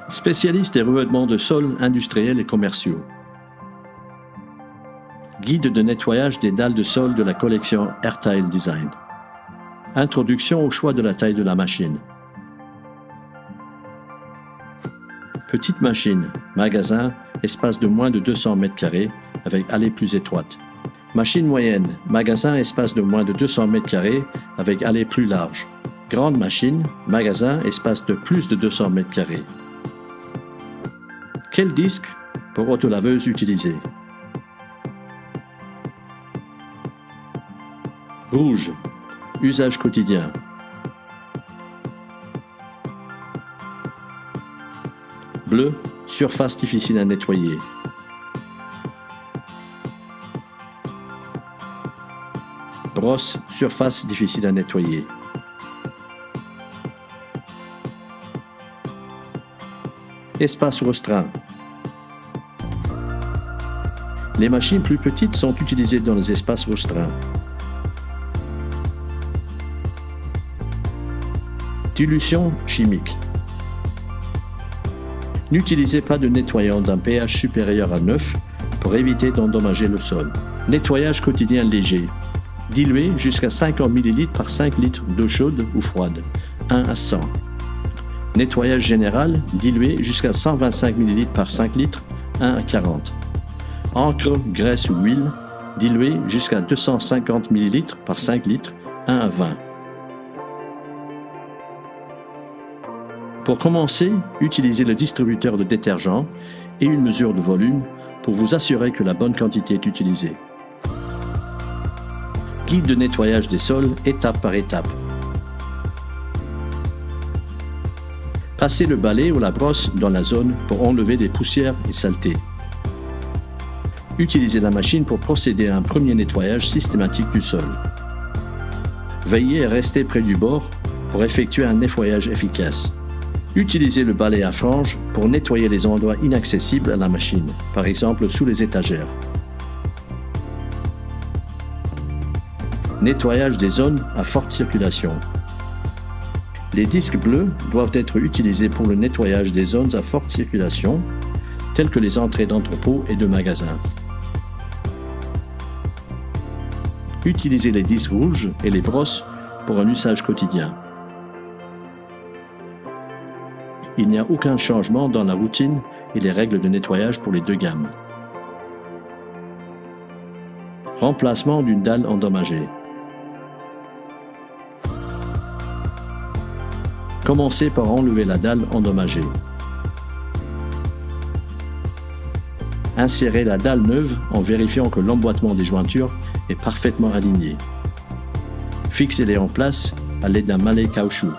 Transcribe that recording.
Spécialiste des revêtements de sol industriels et commerciaux. Guide de nettoyage des dalles de sol de la collection Airtile Design. Introduction au choix de la taille de la machine. Petite machine, magasin, espace de moins de 200 m² avec allée plus étroite. Machine moyenne, magasin, espace de moins de 200 m² avec allée plus large. Grande machine, magasin, espace de plus de 200 m². Quel disque pour autolaveuse utiliser? Rouge, usage quotidien. Bleu, surface difficile à nettoyer. Brosse, surface difficile à nettoyer. Espace restreint. Les machines plus petites sont utilisées dans les espaces restreints. Dilution chimique. N'utilisez pas de nettoyant d'un pH supérieur à 9 pour éviter d'endommager le sol. Nettoyage quotidien léger. Dilué jusqu'à 50 ml par 5 litres d'eau chaude ou froide, 1 à 100. Nettoyage général, dilué jusqu'à 125 ml par 5 litres, 1 à 40. Encre, graisse ou huile, dilué jusqu'à 250 ml par 5 litres, 1 à 20. Pour commencer, utilisez le distributeur de détergent et une mesure de volume pour vous assurer que la bonne quantité est utilisée. Guide de nettoyage des sols étape par étape. Passez le balai ou la brosse dans la zone pour enlever des poussières et saletés. Utilisez la machine pour procéder à un premier nettoyage systématique du sol. Veillez à rester près du bord pour effectuer un nettoyage efficace. Utilisez le balai à franges pour nettoyer les endroits inaccessibles à la machine, par exemple sous les étagères. Nettoyage des zones à forte circulation. Les disques bleus doivent être utilisés pour le nettoyage des zones à forte circulation, telles que les entrées d'entrepôts et de magasins. Utilisez les disques rouges et les brosses pour un usage quotidien. Il n'y a aucun changement dans la routine et les règles de nettoyage pour les deux gammes. Remplacement d'une dalle endommagée. Commencez par enlever la dalle endommagée. Insérez la dalle neuve en vérifiant que l'emboîtement des jointures est parfaitement aligné. Fixez-les en place à l'aide d'un mallet caoutchouc.